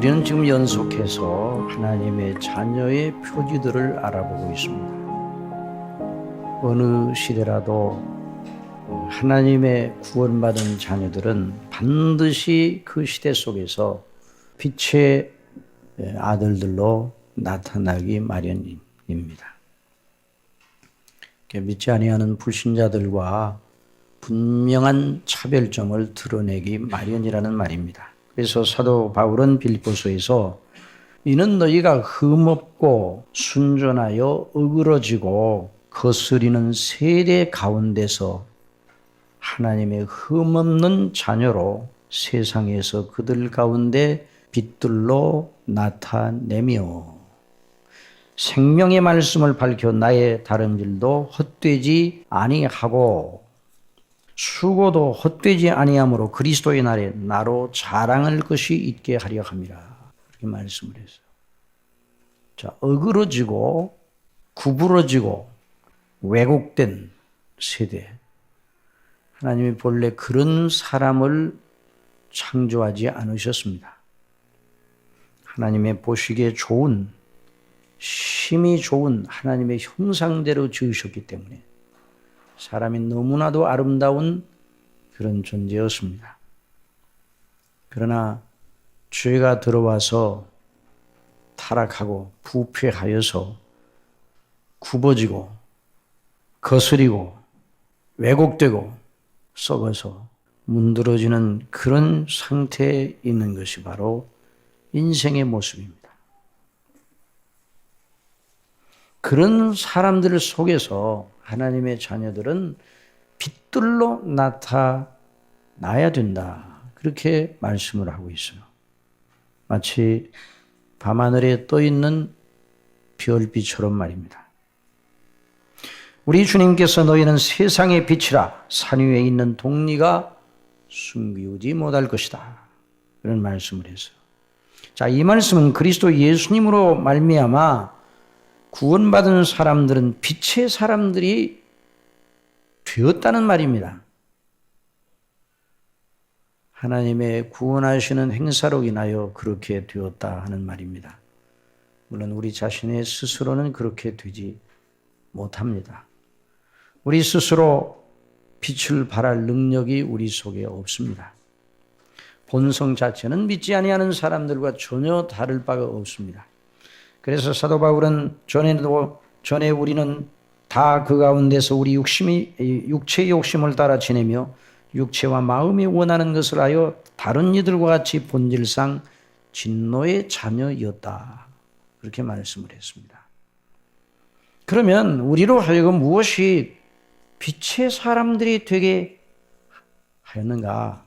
우리는 지금 연속해서 하나님의 자녀의 표지들을 알아보고 있습니다. 어느 시대라도 하나님의 구원받은 자녀들은 반드시 그 시대 속에서 빛의 아들들로 나타나기 마련입니다. 믿지 아니하는 불신자들과 분명한 차별점을 드러내기 마련이라는 말입니다. 그래서 사도 바울은 빌립보서에서 이는 너희가 흠없고 순전하여 어그러지고 거스리는 세대 가운데서 하나님의 흠없는 자녀로 세상에서 그들 가운데 빛들로 나타내며 생명의 말씀을 밝혀 나의 다른 일도 헛되지 아니하고 수고도 헛되지 아니하므로 그리스도의 날에 나로 자랑할 것이 있게 하려 함이라. 그렇게 말씀을 했어요. 자, 어그러지고 구부러지고 왜곡된 세대. 하나님이 본래 그런 사람을 창조하지 않으셨습니다. 하나님의 보시기에 좋은, 심히 좋은 하나님의 형상대로 지으셨기 때문에 사람이 너무나도 아름다운 그런 존재였습니다. 그러나 죄가 들어와서 타락하고 부패하여서 굽어지고 거스리고 왜곡되고 썩어서 문드러지는 그런 상태에 있는 것이 바로 인생의 모습입니다. 그런 사람들 속에서 하나님의 자녀들은 빛들로 나타나야 된다. 그렇게 말씀을 하고 있어요. 마치 밤하늘에 떠있는 별빛처럼 말입니다. 우리 주님께서 너희는 세상의 빛이라 산 위에 있는 동리가 숨기우지 못할 것이다. 그런 말씀을 했어요. 자, 이 말씀은 그리스도 예수님으로 말미암아 구원받은 사람들은 빛의 사람들이 되었다는 말입니다. 하나님의 구원하시는 행사로 인하여 그렇게 되었다 하는 말입니다. 물론 우리 자신의 스스로는 그렇게 되지 못합니다. 우리 스스로 빛을 발할 능력이 우리 속에 없습니다. 본성 자체는 믿지 아니하는 사람들과 전혀 다를 바가 없습니다. 그래서 사도 바울은 전에 우리는 다 그 가운데서 우리 육체의 욕심을 따라 지내며 육체와 마음이 원하는 것을 하여 다른 이들과 같이 본질상 진노의 자녀였다. 그렇게 말씀을 했습니다. 그러면 우리로 하여금 무엇이 빛의 사람들이 되게 하였는가?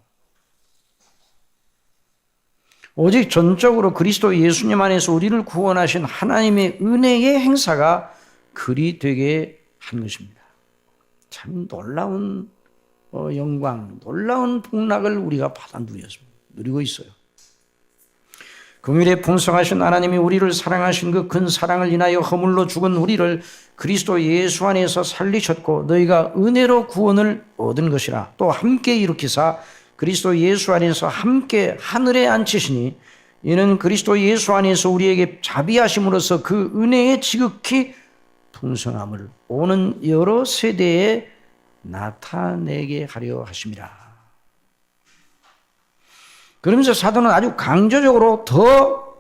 오직 전적으로 그리스도 예수님 안에서 우리를 구원하신 하나님의 은혜의 행사가 그리 되게 한 것입니다. 참 놀라운 영광, 놀라운 복락을 우리가 받아 누리고 있어요. 긍휼에 풍성하신 하나님이 우리를 사랑하신 그 큰 사랑을 인하여 허물로 죽은 우리를 그리스도 예수 안에서 살리셨고 너희가 은혜로 구원을 얻은 것이라. 또 함께 일으키사 그리스도 예수 안에서 함께 하늘에 앉히시니 이는 그리스도 예수 안에서 우리에게 자비하심으로써 그 은혜의 지극히 풍성함을 오는 여러 세대에 나타내게 하려 하심이라. 그러면서 사도는 아주 강조적으로 더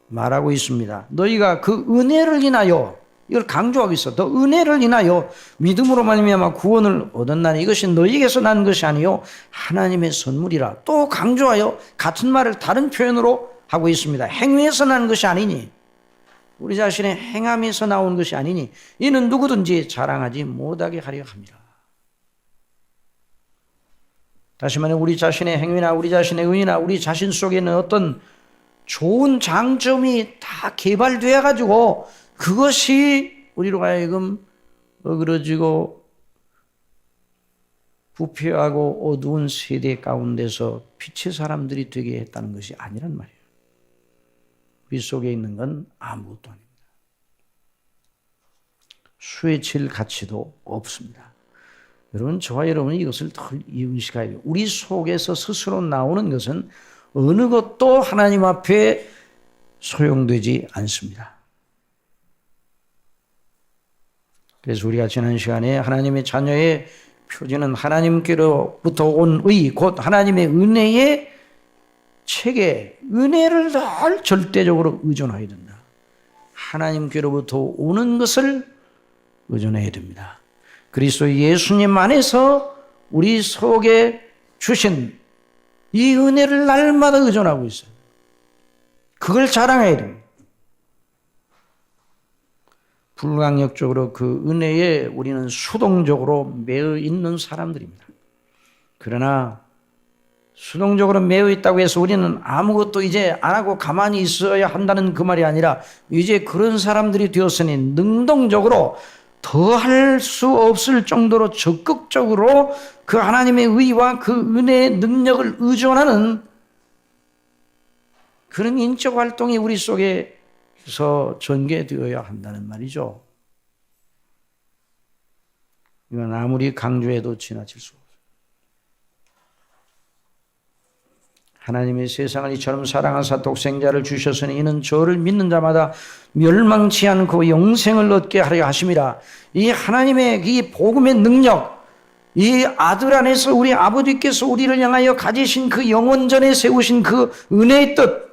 말하고 있습니다. 너희가 그 은혜를 인하여, 이걸 강조하고 있어. 더 은혜를 인하여 믿음으로 말미암아 구원을 얻었나니 이것이 너희에게서 난 것이 아니요 하나님의 선물이라. 또 강조하여 같은 말을 다른 표현으로 하고 있습니다. 행위에서 난 것이 아니니, 우리 자신의 행함에서 나온 것이 아니니 이는 누구든지 자랑하지 못하게 하려 함이라. 다시 말해 우리 자신의 행위나 우리 자신의 의나 우리 자신 속에 있는 어떤 좋은 장점이 다 개발되어 가지고 그것이 우리로 하여금 어그러지고 부패하고 어두운 세대 가운데서 빛의 사람들이 되게 했다는 것이 아니란 말이에요. 우리 속에 있는 건 아무것도 아닙니다. 수에 칠 가치도 없습니다. 여러분, 저와 여러분이 이것을 덜 이해하셔야 돼요. 우리 속에서 스스로 나오는 것은 어느 것도 하나님 앞에 소용되지 않습니다. 그래서 우리가 지난 시간에 하나님의 자녀의 표지는 하나님께로부터 온 의, 곧 하나님의 은혜의 체계, 은혜를 늘 절대적으로 의존해야 된다. 하나님께로부터 오는 것을 의존해야 됩니다. 그리스도 예수님 안에서 우리 속에 주신 이 은혜를 날마다 의존하고 있어요. 그걸 자랑해야 됩니다. 불강력적으로 그 은혜에 우리는 수동적으로 매여 있는 사람들입니다. 그러나 수동적으로 매여 있다고 해서 우리는 아무것도 이제 안 하고 가만히 있어야 한다는 그 말이 아니라 이제 그런 사람들이 되었으니 능동적으로 더 할 수 없을 정도로 적극적으로 그 하나님의 의와 그 은혜의 능력을 의존하는 그런 인적 활동이 우리 속에서 전개되어야 한다는 말이죠. 이건 아무리 강조해도 지나칠 수 없어요. 하나님의 세상을 이처럼 사랑하사 독생자를 주셨으니 이는 저를 믿는 자마다 멸망치 않고 영생을 얻게 하려 하심이라. 이 하나님의 이 복음의 능력, 이 아들 안에서 우리 아버지께서 우리를 향하여 가지신 그 영원전에 세우신 그 은혜의 뜻,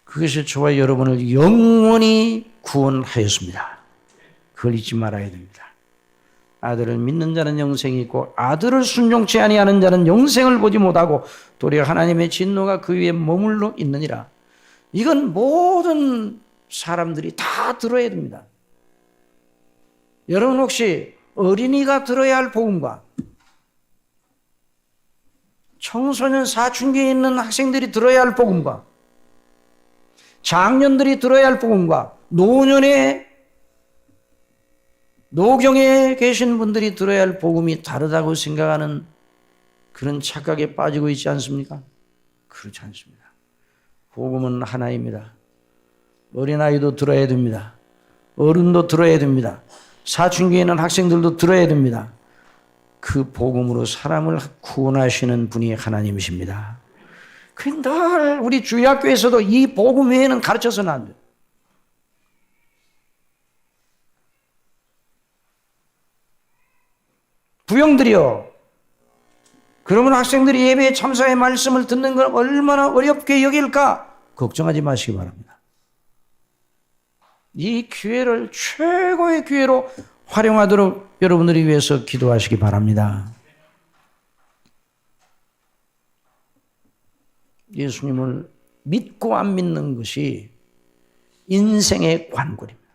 그것이 저와 여러분을 영원히 구원하였습니다. 그걸 잊지 말아야 됩니다. 아들을 믿는 자는 영생이 있고 아들을 순종치 아니하는 자는 영생을 보지 못하고 도리어 하나님의 진노가 그 위에 머물러 있느니라. 이건 모든 사람들이 다 들어야 됩니다. 여러분 혹시 어린이가 들어야 할 복음과 청소년 사춘기에 있는 학생들이 들어야 할 복음과 장년들이 들어야 할 복음과 노경에 계신 분들이 들어야 할 복음이 다르다고 생각하는 그런 착각에 빠지고 있지 않습니까? 그렇지 않습니다. 복음은 하나입니다. 어린아이도 들어야 됩니다. 어른도 들어야 됩니다. 사춘기에 있는 학생들도 들어야 됩니다. 그 복음으로 사람을 구원하시는 분이 하나님이십니다. 늘 우리 주일학교에서도 이 복음 외에는 가르쳐서는 안 돼요. 부형들이요. 그러면 학생들이 예배에 참석의 말씀을 듣는 걸 얼마나 어렵게 여길까? 걱정하지 마시기 바랍니다. 이 기회를 최고의 기회로 활용하도록 여러분들이 위해서 기도하시기 바랍니다. 예수님을 믿고 안 믿는 것이 인생의 관건입니다.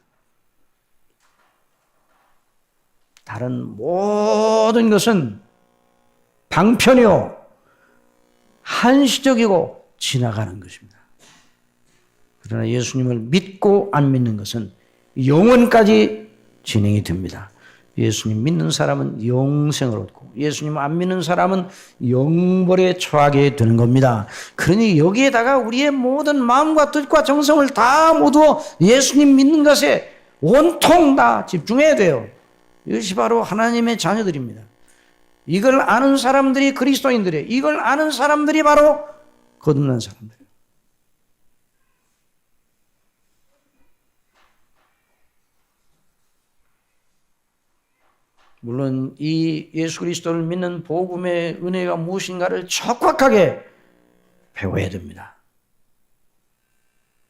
다른 모든 것은 방편이요, 한시적이고 지나가는 것입니다. 그러나 예수님을 믿고 안 믿는 것은 영원까지 진행이 됩니다. 예수님 믿는 사람은 영생을 얻고 예수님 안 믿는 사람은 영벌에 처하게 되는 겁니다. 그러니 여기에다가 우리의 모든 마음과 뜻과 정성을 다 모두 예수님 믿는 것에 온통 다 집중해야 돼요. 이것이 바로 하나님의 자녀들입니다. 이걸 아는 사람들이 그리스도인들이에요. 이걸 아는 사람들이 바로 거듭난 사람들이에요. 물론 이 예수 그리스도를 믿는 복음의 은혜가 무엇인가를 적확하게 배워야 됩니다.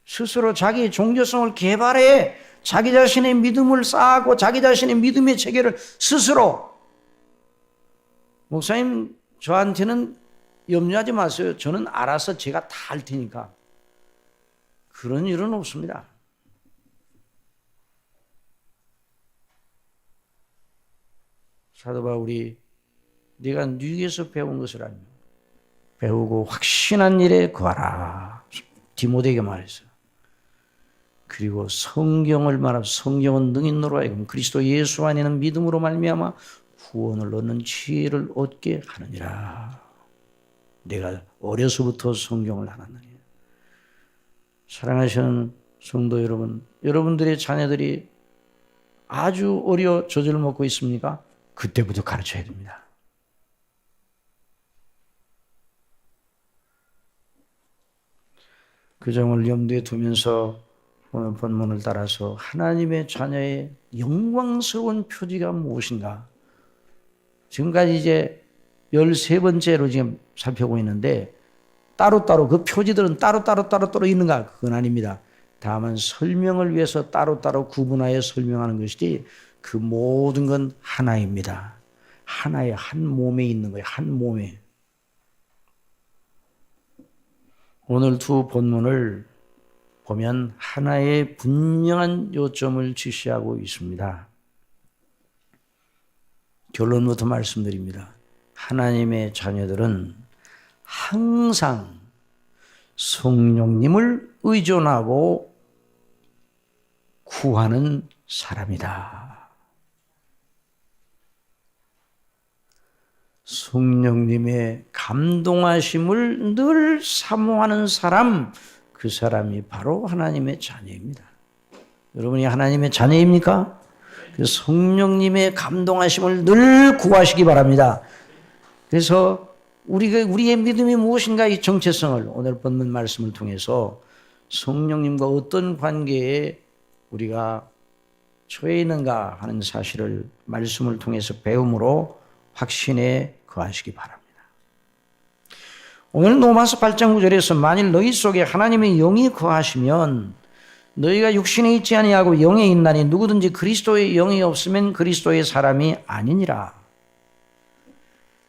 스스로 자기 종교성을 개발해 자기 자신의 믿음을 쌓고 자기 자신의 믿음의 체계를 스스로, 목사님 저한테는 염려하지 마세요. 저는 알아서 제가 다 할 테니까. 그런 일은 없습니다. 사도 바울이 네가 뉘에서 배운 것을 알면 배우고 확신한 일에 거하라. 디모데에게 말했어요. 그리고 성경을 말하고 성경은 능인으로 하여금 그리스도 예수 안에는 믿음으로 말미암아 구원을 얻는 지혜를 얻게 하느니라. 내가 어려서부터 성경을 알았느니. 사랑하시는 성도 여러분, 여러분들의 자녀들이 아주 어려 젖을 먹고 있습니까? 그때부터 가르쳐야 됩니다. 그 점을 염두에 두면서 오늘 본문을 따라서 하나님의 자녀의 영광스러운 표지가 무엇인가? 지금까지 이제 13번째로 지금 살펴보고 있는데 따로따로 그 표지들은 따로 있는가? 그건 아닙니다. 다만 설명을 위해서 따로따로 구분하여 설명하는 것이지 그 모든 건 하나입니다. 하나의 한 몸에 있는 거예요. 한 몸에. 오늘 두 본문을 보면 하나의 분명한 요점을 지시하고 있습니다. 결론부터 말씀드립니다. 하나님의 자녀들은 항상 성령님을 의존하고 구하는 사람이다. 성령님의 감동하심을 늘 사모하는 사람, 그 사람이 바로 하나님의 자녀입니다. 여러분이 하나님의 자녀입니까? 성령님의 감동하심을 늘 구하시기 바랍니다. 그래서 우리의 믿음이 무엇인가 이 정체성을 오늘 본문 말씀을 통해서 성령님과 어떤 관계에 우리가 처해 있는가 하는 사실을 말씀을 통해서 배움으로 확신에 거하시기 바랍니다. 오늘 로마서 8장 9절에서 만일 너희 속에 하나님의 영이 거하시면 너희가 육신에 있지 아니하고 영에 있나니 누구든지 그리스도의 영이 없으면 그리스도의 사람이 아니니라.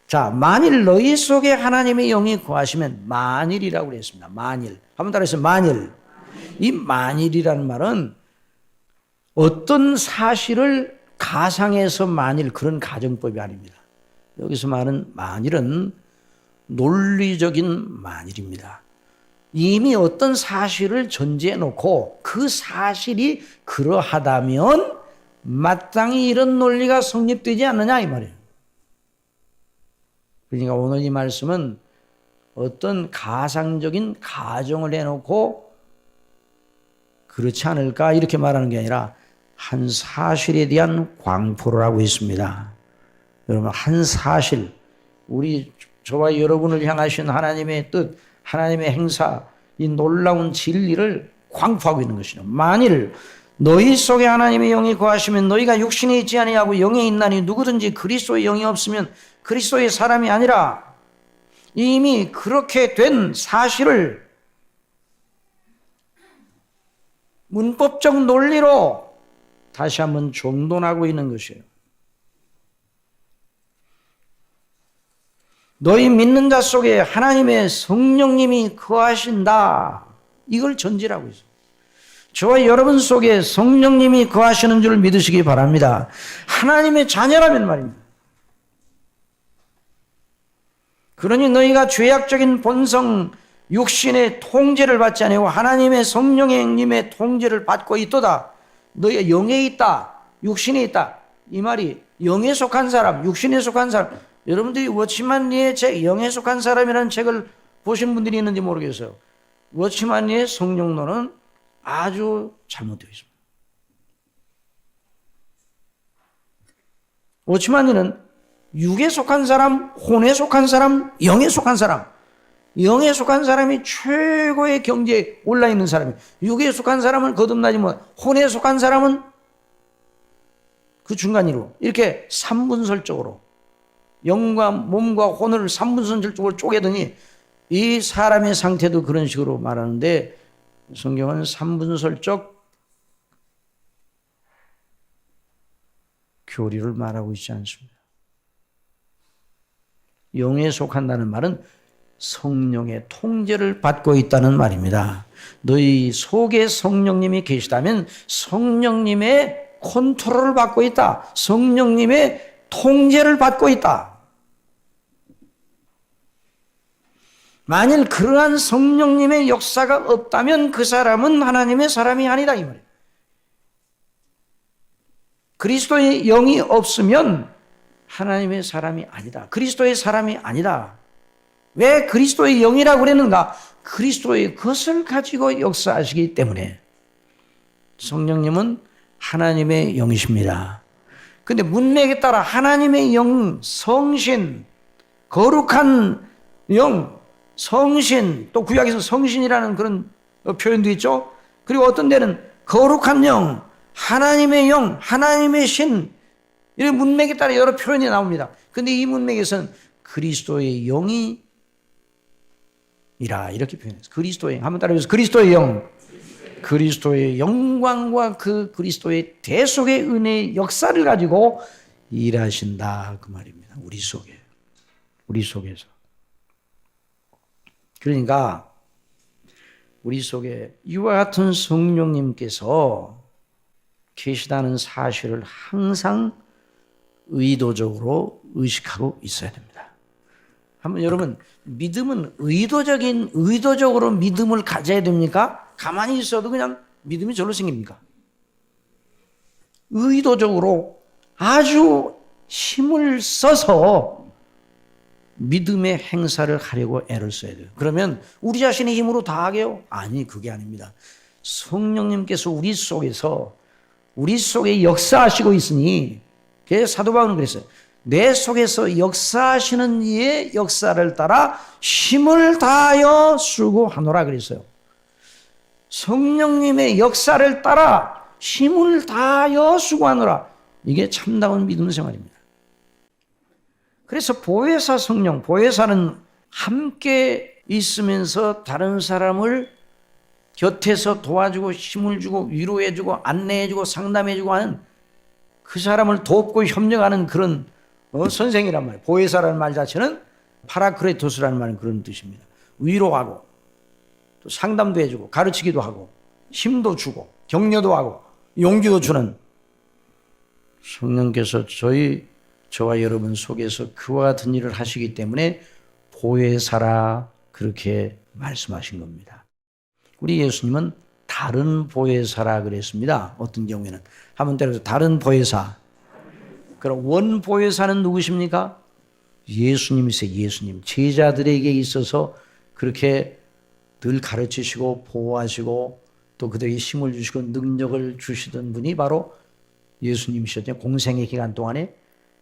자, 만일 너희 속에 하나님의 영이 거하시면 만일이라고 그랬습니다. 만일. 한번 따라해서 만일. 이 만일이라는 말은 어떤 사실을 가상해서 만일 그런 가정법이 아닙니다. 여기서 말하는 만일은 논리적인 만일입니다. 이미 어떤 사실을 전제해 놓고 그 사실이 그러하다면 마땅히 이런 논리가 성립되지 않느냐 이 말이에요. 그러니까 오늘 이 말씀은 어떤 가상적인 가정을 해놓고 그렇지 않을까 이렇게 말하는 게 아니라 한 사실에 대한 광포를 하고 있습니다. 여러분, 한 사실, 저와 여러분을 향하신 하나님의 뜻, 하나님의 행사, 이 놀라운 진리를 광포하고 있는 것이죠. 만일 너희 속에 하나님의 영이 거하시면 너희가 육신에 있지 아니하고 영에 있나니 누구든지 그리스도의 영이 없으면 그리스도의 사람이 아니라. 이미 그렇게 된 사실을 문법적 논리로 다시 한번 정돈하고 있는 것이에요. 너희 믿는 자 속에 하나님의 성령님이 거하신다. 이걸 전제라고 있어요. 저와 여러분 속에 성령님이 거하시는 줄 믿으시기 바랍니다. 하나님의 자녀라면 말입니다. 그러니 너희가 죄악적인 본성, 육신의 통제를 받지 아니하고 하나님의 성령님의 통제를 받고 있도다. 너희가 영에 있다, 육신에 있다. 이 말이 영에 속한 사람, 육신에 속한 사람. 여러분들이 워치만 리의 책, 영에 속한 사람이라는 책을 보신 분들이 있는지 모르겠어요. 워치만 리의 성령론은 아주 잘못되어 있습니다. 워치만 리는 육에 속한 사람, 혼에 속한 사람, 영에 속한 사람. 영에 속한 사람이 최고의 경지에 올라있는 사람이에요. 육에 속한 사람은 거듭나지 못, 혼에 속한 사람은 그 중간으로 이렇게 삼분설적으로 영과 몸과 혼을 삼분설적으로 쪼개더니 이 사람의 상태도 그런 식으로 말하는데 성경은 삼분설적 교리를 말하고 있지 않습니다. 영에 속한다는 말은 성령의 통제를 받고 있다는 말입니다. 너희 속에 성령님이 계시다면 성령님의 컨트롤을 받고 있다. 성령님의 통제를 받고 있다. 만일 그러한 성령님의 역사가 없다면 그 사람은 하나님의 사람이 아니다 이 말이에요. 그리스도의 영이 없으면 하나님의 사람이 아니다. 그리스도의 사람이 아니다. 왜 그리스도의 영이라고 그랬는가? 그리스도의 것을 가지고 역사하시기 때문에. 성령님은 하나님의 영이십니다. 그런데 문맥에 따라 하나님의 영, 성신, 거룩한 영, 성신, 또 구약에서 성신이라는 그런 표현도 있죠. 그리고 어떤 데는 거룩한 영, 하나님의 영, 하나님의 신, 이런 문맥에 따라 여러 표현이 나옵니다. 근데 이 문맥에서는 그리스도의 영이 이라 이렇게 표현했어요. 그리스도의 영. 한번 따라해보세요. 그리스도의 영. 그리스도의 영광과 그 그리스도의 대속의 은혜의 역사를 가지고 일하신다 그 말입니다. 우리 속에. 우리 속에서. 그러니까 우리 속에 이와 같은 성령님께서 계시다는 사실을 항상 의도적으로 의식하고 있어야 됩니다. 한번 여러분, 믿음은 의도적으로 믿음을 가져야 됩니까? 가만히 있어도 그냥 믿음이 절로 생깁니까? 의도적으로 아주 힘을 써서 믿음의 행사를 하려고 애를 써야 돼요. 그러면 우리 자신의 힘으로 다 하게요? 아니, 그게 아닙니다. 성령님께서 우리 속에 역사하시고 있으니, 그래서 사도 바울은 그랬어요. 내 속에서 역사하시는 이의 역사를 따라 힘을 다하여 수고하노라 그랬어요. 성령님의 역사를 따라 힘을 다하여 수고하노라. 이게 참다운 믿음 생활입니다. 그래서 보혜사 성령, 보혜사는 함께 있으면서 다른 사람을 곁에서 도와주고 힘을 주고 위로해주고 안내해주고 상담해주고 하는 그 사람을 돕고 협력하는 그런 선생이란 말이에요. 보혜사라는 말 자체는 파라크레토스라는 말은 그런 뜻입니다. 위로하고 또 상담도 해주고 가르치기도 하고 힘도 주고 격려도 하고 용기도 주는 성령께서 저와 여러분 속에서 그와 같은 일을 하시기 때문에 보혜사라 그렇게 말씀하신 겁니다. 우리 예수님은 다른 보혜사라 그랬습니다. 어떤 경우에는 한번 때려서 다른 보혜사. 그럼 원 보혜사는 누구십니까? 예수님이세요. 예수님. 제자들에게 있어서 그렇게 늘 가르치시고 보호하시고 또 그들에게 힘을 주시고 능력을 주시던 분이 바로 예수님이셨죠. 공생의 기간 동안에.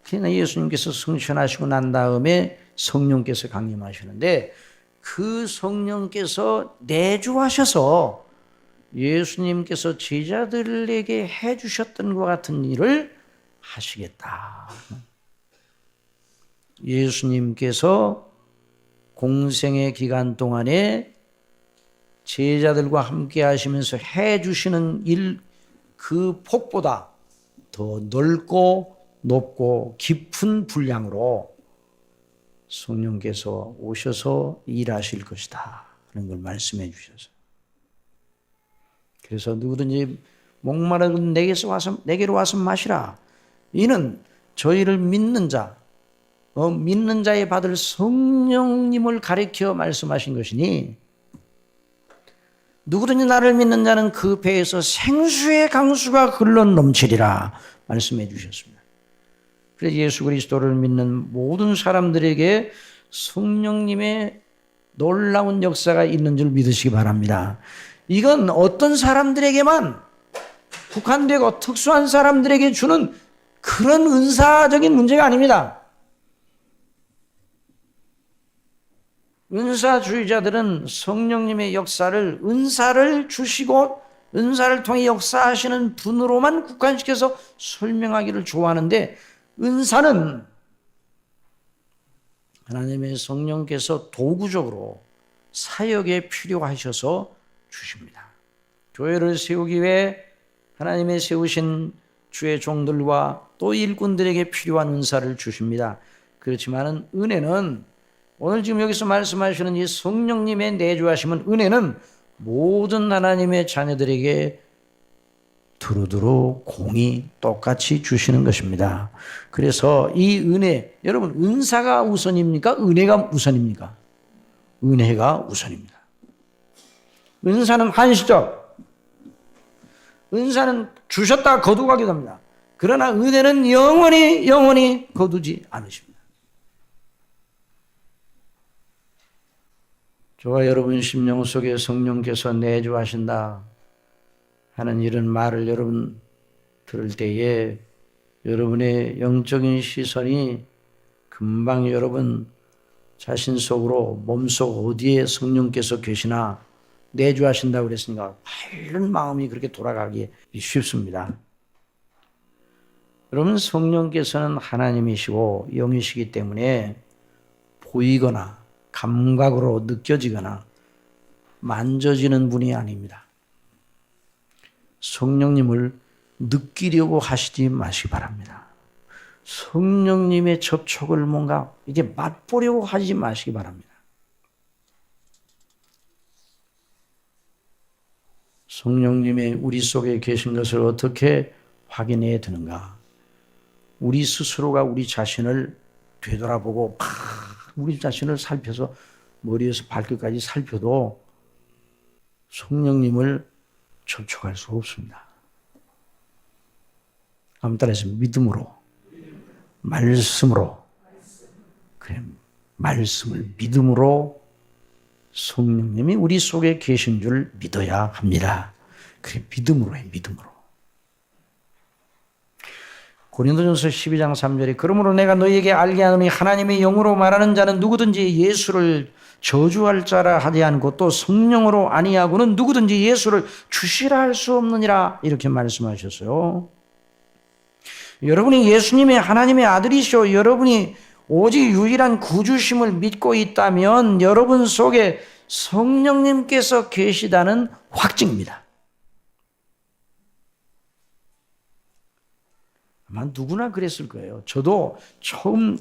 그러나 예수님께서 승천하시고 난 다음에 성령께서 강림하시는데 그 성령께서 내주하셔서 예수님께서 제자들에게 해주셨던 것 같은 일을 하시겠다. 예수님께서 공생의 기간 동안에 제자들과 함께 하시면서 해주시는 일 그 폭보다 더 넓고 높고 깊은 분량으로 성령께서 오셔서 일하실 것이다 하는 걸 말씀해 주셔서 그래서 누구든지 목마른 내게로 와서 마시라. 이는 저희를 믿는 자에 받을 성령님을 가리켜 말씀하신 것이니 누구든지 나를 믿는 자는 그 배에서 생수의 강수가 흘러 넘치리라 말씀해 주셨습니다. 그래서 예수 그리스도를 믿는 모든 사람들에게 성령님의 놀라운 역사가 있는 줄 믿으시기 바랍니다. 이건 어떤 사람들에게만 국한되고 특수한 사람들에게 주는 그런 은사적인 문제가 아닙니다. 은사주의자들은 성령님의 은사를 주시고 은사를 통해 역사하시는 분으로만 국한시켜서 설명하기를 좋아하는데 은사는 하나님의 성령께서 도구적으로 사역에 필요하셔서 주십니다. 교회를 세우기 위해 하나님의 세우신 주의 종들과 또 일꾼들에게 필요한 은사를 주십니다. 그렇지만 은혜는 오늘 지금 여기서 말씀하시는 이 성령님의 내주하심은 은혜는 모든 하나님의 자녀들에게 두루두루 공이 똑같이 주시는 것입니다. 그래서 이 은혜, 여러분 은사가 우선입니까? 은혜가 우선입니까? 은혜가 우선입니다. 은사는 한시적, 은사는 주셨다가 거두가기도 합니다. 그러나 은혜는 영원히 거두지 않으십니다. 저와 여러분 심령 속에 성령께서 내주하신다 하는 이런 말을 여러분 들을 때에 여러분의 영적인 시선이 금방 여러분 자신 속으로 몸속 어디에 성령께서 계시나 내주하신다고 그랬으니까 바른 마음이 그렇게 돌아가기 쉽습니다. 여러분, 성령께서는 하나님이시고 영이시기 때문에 보이거나 감각으로 느껴지거나 만져지는 분이 아닙니다. 성령님을 느끼려고 하시지 마시기 바랍니다. 성령님의 접촉을 뭔가 이게 맛보려고 하지 마시기 바랍니다. 성령님의 우리 속에 계신 것을 어떻게 확인해야 되는가? 우리 스스로가 우리 자신을 되돌아보고 우리 자신을 살펴서 머리에서 발끝까지 살펴도 성령님을 접촉할 수 없습니다. 한번 따라해서 믿음으로, 말씀으로, 그래, 말씀을 믿음으로 성령님이 우리 속에 계신 줄 믿어야 합니다. 그래, 믿음으로 해, 믿음으로. 고린도전서 12장 3절에 그러므로 내가 너희에게 알게 하노니 하나님의 영으로 말하는 자는 누구든지 예수를 저주할 자라 하지 않고 또 성령으로 아니하고는 누구든지 예수를 주시라 할 수 없느니라 이렇게 말씀하셨어요. 여러분이 예수님의 하나님의 아들이시오 여러분이 오직 유일한 구주심을 믿고 있다면 여러분 속에 성령님께서 계시다는 확증입니다. 아마 누구나 그랬을 거예요. 저도 처음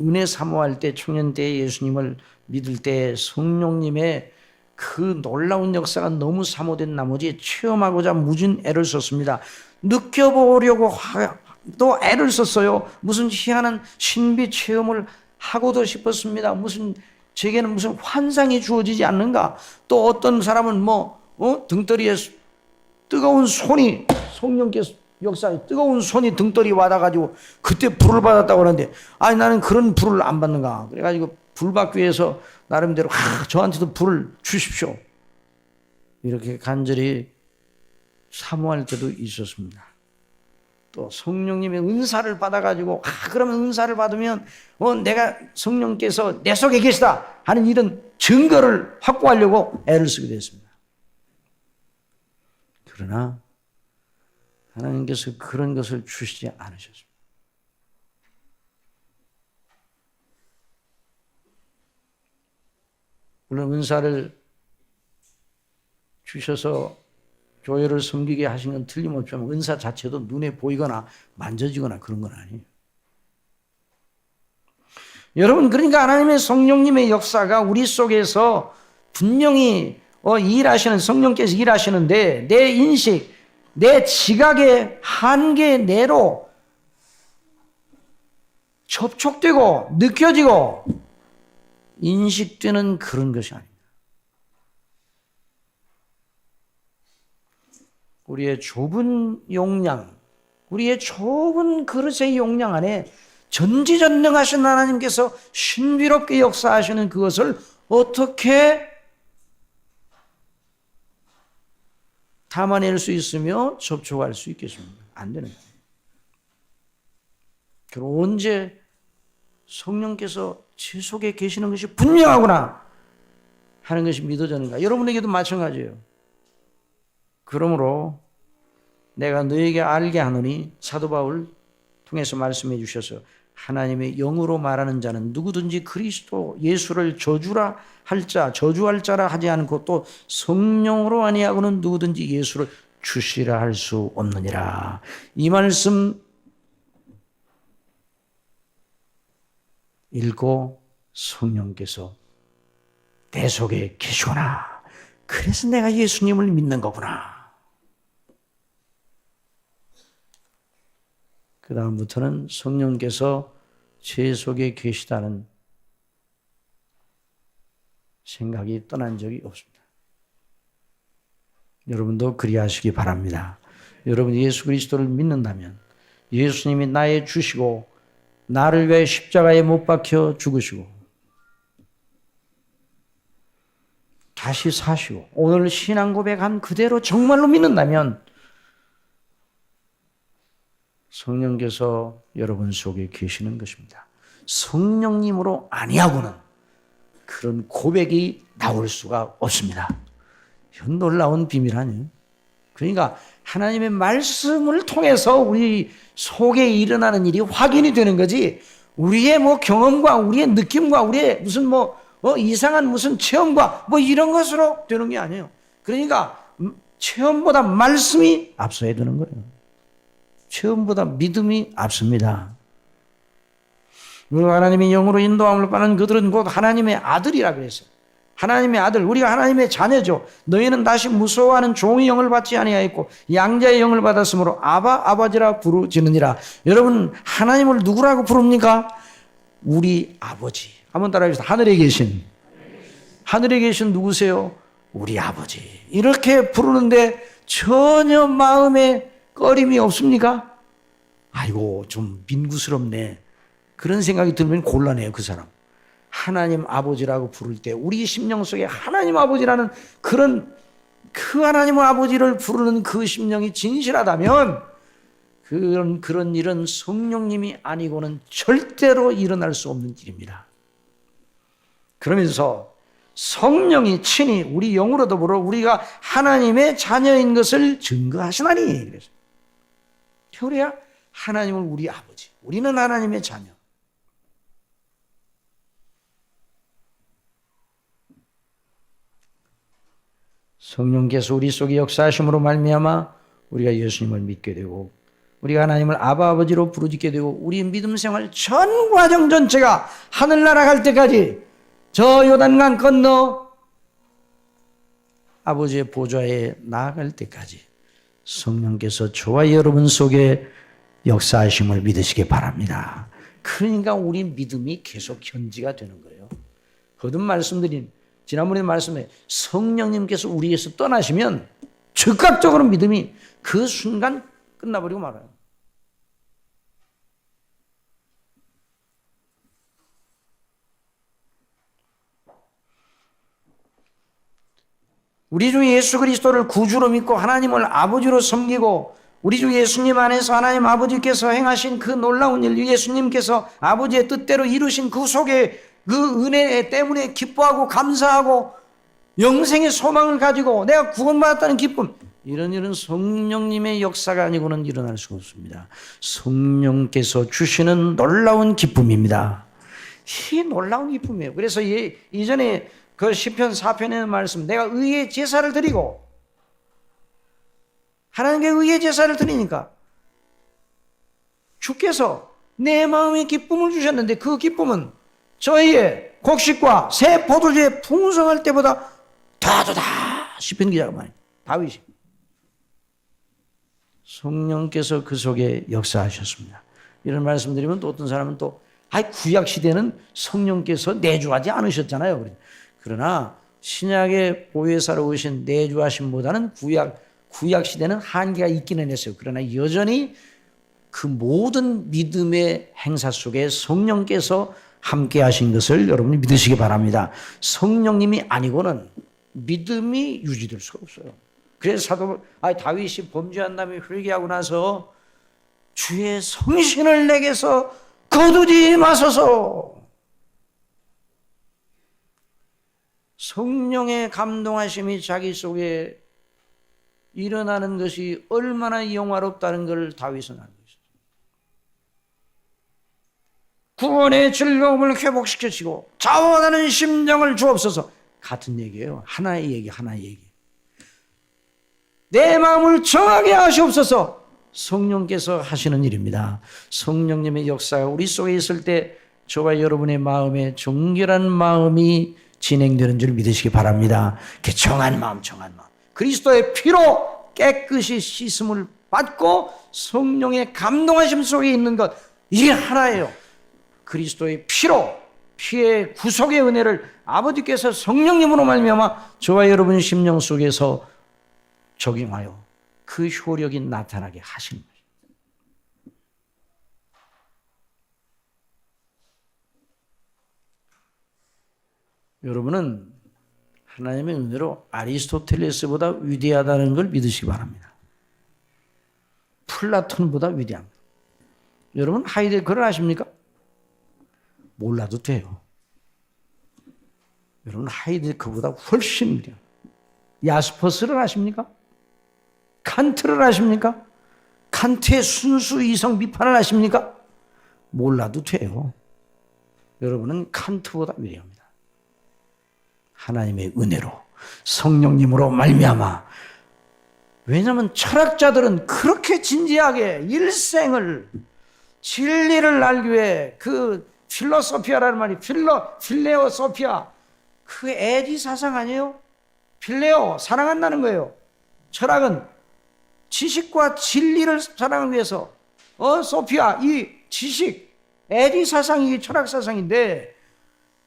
은혜 사모할 때 청년 때 예수님을 믿을 때 성령님의 그 놀라운 역사가 너무 사모된 나머지 체험하고자 무진 애를 썼습니다. 느껴보려고 또 애를 썼어요. 무슨 희한한 신비 체험을 하고도 싶었습니다. 제게는 무슨 환상이 주어지지 않는가? 또 어떤 사람은 등더리에 뜨거운 손이 성령께서 역사에 뜨거운 손이 등더리 받아가지고 그때 불을 받았다고 하는데 아니 나는 그런 불을 안 받는가 그래가지고 불 받기 위해서 나름대로 저한테도 불을 주십시오 이렇게 간절히 사모할 때도 있었습니다. 또 성령님의 은사를 받아가지고 그러면 은사를 받으면 내가 성령께서 내 속에 계시다 하는 이런 증거를 확보하려고 애를 쓰게 됐습니다. 그러나 하나님께서 그런 것을 주시지 않으셨습니다. 물론 은사를 주셔서 교회를 섬기게 하신 건 틀림없지만 은사 자체도 눈에 보이거나 만져지거나 그런 건 아니에요. 여러분 그러니까 하나님의 성령님의 역사가 우리 속에서 분명히 일하시는 성령께서 일하시는데 내 인식 내 지각의 한계 내로 접촉되고 느껴지고 인식되는 그런 것이 아닙니다. 우리의 좁은 용량, 우리의 좁은 그릇의 용량 안에 전지전능하신 하나님께서 신비롭게 역사하시는 그것을 어떻게 담아낼 수 있으며 접촉할 수 있겠습니까? 안 되는 거예요. 그럼 언제 성령께서 제 속에 계시는 것이 분명하구나 하는 것이 믿어지는가? 여러분에게도 마찬가지예요. 그러므로 내가 너에게 알게 하노니 사도 바울 통해서 말씀해 주셔서 하나님의 영으로 말하는 자는 누구든지 그리스도 예수를 저주할 자라 하지 않고 또 성령으로 아니하고는 누구든지 예수를 주시라 할 수 없느니라. 이 말씀 읽고 성령께서 내 속에 계시구나. 그래서 내가 예수님을 믿는 거구나. 그 다음부터는 성령께서 제 속에 계시다는 생각이 떠난 적이 없습니다. 여러분도 그리하시기 바랍니다. 여러분 예수 그리스도를 믿는다면 예수님이 나의 주시고 나를 위해 십자가에 못 박혀 죽으시고 다시 사시고 오늘 신앙 고백한 그대로 정말로 믿는다면 성령께서 여러분 속에 계시는 것입니다. 성령님으로 아니하고는 그런 고백이 나올 수가 없습니다. 놀라운 비밀 아니에요? 그러니까 하나님의 말씀을 통해서 우리 속에 일어나는 일이 확인이 되는 거지, 우리의 뭐 경험과 우리의 느낌과 우리의 무슨 이상한 무슨 체험과 이런 것으로 되는 게 아니에요. 그러니까 체험보다 말씀이 앞서야 되는 거예요. 체험보다 믿음이 앞섭니다. 하나님의 영으로 인도함을 받는 그들은 곧 하나님의 아들이라 그랬어요. 하나님의 아들, 우리가 하나님의 자녀죠. 너희는 다시 무서워하는 종의 영을 받지 아니하였고 양자의 영을 받았으므로 아바 아버지라 부르짖느니라. 여러분, 하나님을 누구라고 부릅니까? 우리 아버지. 한번 따라해주세요. 하늘에 계신 누구세요? 우리 아버지. 이렇게 부르는데 전혀 마음에 꺼림이 없습니까? 아이고, 좀 민구스럽네. 그런 생각이 들면 곤란해요, 그 사람. 하나님 아버지라고 부를 때 우리 심령 속에 하나님 아버지라는 그 하나님 아버지를 부르는 그 심령이 진실하다면 그런 일은 성령님이 아니고는 절대로 일어날 수 없는 일입니다. 그러면서 성령이 친히 우리 영으로 더불어 우리가 하나님의 자녀인 것을 증거하시나니. 그래서 그래야 하나님은 우리 아버지, 우리는 하나님의 자녀. 성령께서 우리 속에 역사하심으로 말미암아 우리가 예수님을 믿게 되고 우리가 하나님을 아바 아버지로 부르짖게 되고 우리 믿음 생활 전 과정 전체가 하늘나라 갈 때까지 저 요단강 건너 아버지의 보좌에 나아갈 때까지 성령께서 저와 여러분 속에 역사하심을 믿으시기 바랍니다. 그러니까 우리 믿음이 계속 견지가 되는 거예요. 거듭 말씀드린 지난번에 말씀에 성령님께서 우리에서 떠나시면 즉각적으로 믿음이 그 순간 끝나버리고 말아요. 우리 주 예수 그리스도를 구주로 믿고 하나님을 아버지로 섬기고 우리 주 예수님 안에서 하나님 아버지께서 행하신 그 놀라운 일, 예수님께서 아버지의 뜻대로 이루신 그 속에 그 은혜 때문에 기뻐하고 감사하고 영생의 소망을 가지고 내가 구원받았다는 기쁨, 이런 일은 성령님의 역사가 아니고는 일어날 수가 없습니다. 성령께서 주시는 놀라운 기쁨입니다. 이 놀라운 기쁨이에요. 그래서 이전에 그 시편 4편의 말씀, 내가 의의 제사를 드리고 하나님께 의의 제사를 드리니까 주께서 내 마음에 기쁨을 주셨는데 그 기쁨은 저희의 곡식과 새 포도주의 풍성할 때보다 더하도다. 시편 기자가 말해요. 다윗이. 성령께서 그 속에 역사하셨습니다. 이런 말씀드리면 또 어떤 사람은 또 구약 시대는 성령께서 내주하지 않으셨잖아요. 그러나 신약의 보혜사로 오신 내주하심보다는 구약 시대는 한계가 있기는 했어요. 그러나 여전히 그 모든 믿음의 행사 속에 성령께서 함께 하신 것을 여러분이 믿으시기 바랍니다. 성령님이 아니고는 믿음이 유지될 수가 없어요. 그래서 다윗이 범죄한 다음에 회개하고 나서 주의 성신을 내게서 거두지 마소서. 성령의 감동하심이 자기 속에 일어나는 것이 얼마나 영화롭다는 걸 다윗은 알고 있어요. 구원의 즐거움을 회복시켜주시고 자원하는 심령을 주옵소서. 같은 얘기예요. 하나의 얘기. 내 마음을 정하게 하시옵소서. 성령께서 하시는 일입니다. 성령님의 역사가 우리 속에 있을 때 저와 여러분의 마음에 정결한 마음이 진행되는 줄 믿으시기 바랍니다. 정한 마음. 그리스도의 피로 깨끗이 씻음을 받고 성령의 감동하심 속에 있는 것, 이게 하나예요. 그리스도의 피의 구속의 은혜를 아버지께서 성령님으로 말미암아 저와 여러분 심령 속에서 적용하여 그 효력이 나타나게 하신 거예요. 여러분은 하나님의 은혜로 아리스토텔레스보다 위대하다는 걸 믿으시기 바랍니다. 플라톤보다 위대합니다. 여러분 하이데거를 아십니까? 몰라도 돼요. 여러분 하이데거보다 훨씬 위대합니다. 야스퍼스를 아십니까? 칸트를 아십니까? 칸트의 순수 이성 비판을 아십니까? 몰라도 돼요. 여러분은 칸트보다 위대합니다. 하나님의 은혜로 성령님으로 말미암아. 왜냐하면 철학자들은 그렇게 진지하게 일생을 진리를 알기 위해 그 필로소피아라는 말이 필레오소피아 그 에디 사상 아니에요? 필레오 사랑한다는 거예요. 철학은 지식과 진리를 사랑하기 위해서 소피아 이 지식 에디 사상이 철학 사상인데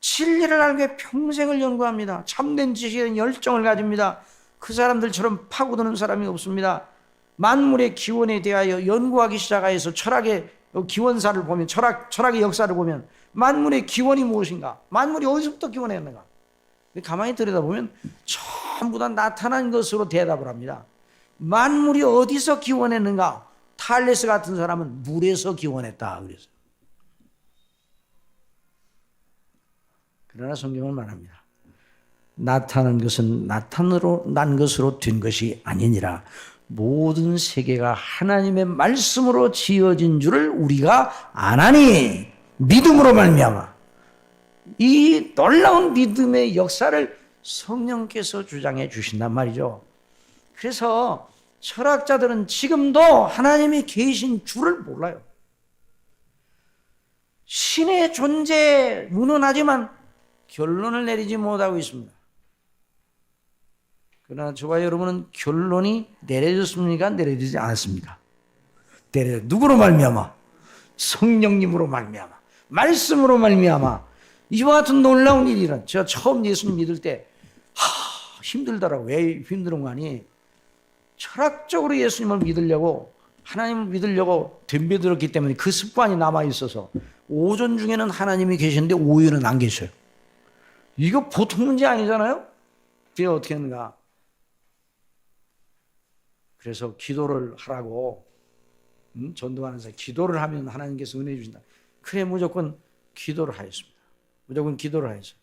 진리를 알기 위해 평생을 연구합니다. 참된 지식에 대한 열정을 가집니다. 그 사람들처럼 파고드는 사람이 없습니다. 만물의 기원에 대하여 연구하기 시작하여서 철학의 기원사를 보면 철학의 역사를 보면 만물의 기원이 무엇인가? 만물이 어디서부터 기원했는가? 가만히 들여다보면 전부 다 나타난 것으로 대답을 합니다. 만물이 어디서 기원했는가? 탈레스 같은 사람은 물에서 기원했다 그랬어요. 그러나 성경은 말합니다. 나타난 것은 난 것으로 된 것이 아니니라. 모든 세계가 하나님의 말씀으로 지어진 줄을 우리가 아나니 믿음으로 말미암아. 이 놀라운 믿음의 역사를 성령께서 주장해 주신단 말이죠. 그래서 철학자들은 지금도 하나님이 계신 줄을 몰라요. 신의 존재에 문헌하지만 결론을 내리지 못하고 있습니다. 그러나 저와 여러분은 결론이 내려졌습니까? 내려지지 않았습니까? 누구로 말미암아? 성령님으로 말미암아. 말씀으로 말미암아. 이와 같은 놀라운 일이란 제가 처음 예수님 믿을 때 힘들더라고요. 왜 힘든 거 아니? 철학적으로 예수님을 믿으려고 하나님을 믿으려고 덤벼들었기 때문에 그 습관이 남아있어서 오전 중에는 하나님이 계시는데 오후에는 안 계셔요. 이거 보통 문제 아니잖아요? 그게 어떻게 하는가? 그래서 기도를 하라고 전도하는 사람 기도를 하면 하나님께서 은혜 주신다. 그래 무조건 기도를 하였습니다. 무조건 기도를 하였어요.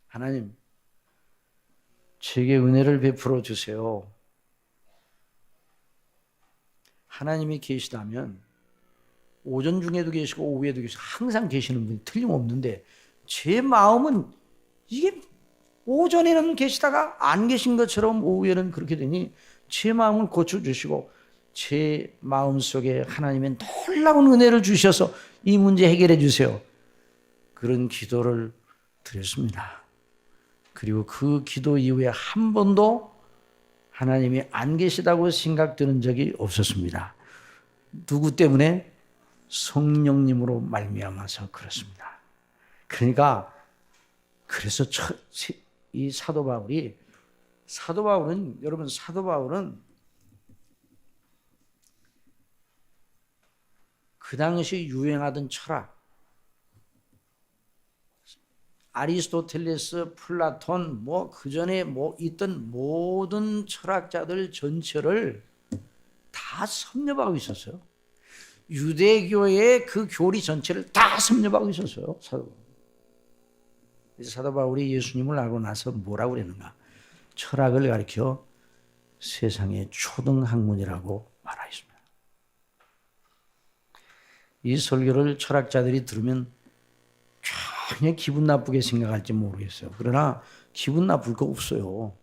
하나님 제게 은혜를 베풀어 주세요. 하나님이 계시다면 오전 중에도 계시고 오후에도 계시고 항상 계시는 분이 틀림없는데 제 마음은 이게 오전에는 계시다가 안 계신 것처럼 오후에는 그렇게 되니 제 마음을 고쳐주시고 제 마음속에 하나님의 놀라운 은혜를 주셔서 이 문제 해결해 주세요. 그런 기도를 드렸습니다. 그리고 그 기도 이후에 한 번도 하나님이 안 계시다고 생각되는 적이 없었습니다. 누구 때문에? 성령님으로 말미암아서 그렇습니다. 그러니까 그래서 이 사도 바울은 여러분 사도 바울은 그 당시 유행하던 철학 아리스토텔레스, 플라톤 그 전에 있던 모든 철학자들 전체를 다 섭렵하고 있었어요. 유대교의 그 교리 전체를 다 섭렵하고 있었어요. 사도 바울이 예수님을 알고 나서 뭐라고 그랬는가? 철학을 가리켜 세상의 초등학문이라고 말하였습니다. 이 설교를 철학자들이 들으면 전혀 기분 나쁘게 생각할지 모르겠어요. 그러나 기분 나쁠 거 없어요.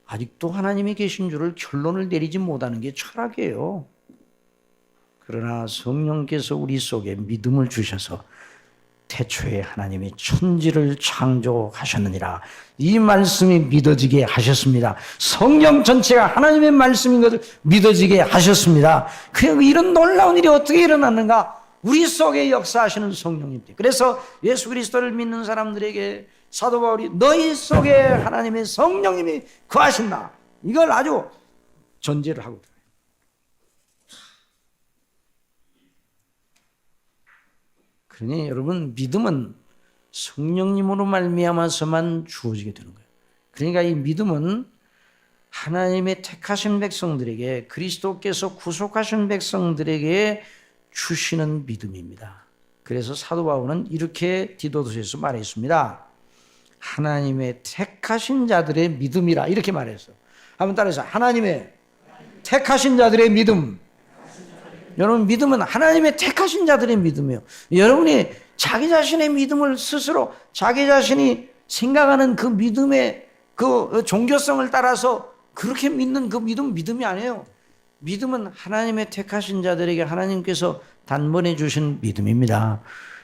아직도 하나님이 계신 줄을 결론을 내리지 못하는 게 철학이에요. 그러나 성령께서 우리 속에 믿음을 주셔서 태초에 하나님이 천지를 창조하셨느니라 이 말씀이 믿어지게 하셨습니다. 성령 전체가 하나님의 말씀인 것을 믿어지게 하셨습니다. 이런 놀라운 일이 어떻게 일어났는가? 우리 속에 역사하시는 성령님. 그래서 예수 그리스도를 믿는 사람들에게 사도 바울이 너희 속에 하나님의 성령님이 거하신다. 이걸 아주 전제를 하고 있어요. 그러니 여러분 믿음은 성령님으로 말미암아서만 주어지게 되는 거예요. 그러니까 이 믿음은 하나님의 택하신 백성들에게 그리스도께서 구속하신 백성들에게 주시는 믿음입니다. 그래서 사도 바울은 이렇게 디도서에서 말했습니다. 하나님의 택하신 자들의 믿음이라 이렇게 말했어. 한번 따라해서 하나님의 택하신 자들의 믿음. 여러분 믿음은 하나님의 택하신 자들의 믿음이에요. 여러분이 자기 자신의 믿음을 스스로 자기 자신이 생각하는 그 믿음의 그 종교성을 따라서 그렇게 믿는 그 믿음이 아니에요. 믿음은 하나님의 택하신 자들에게 하나님께서 단번에 주신 믿음입니다.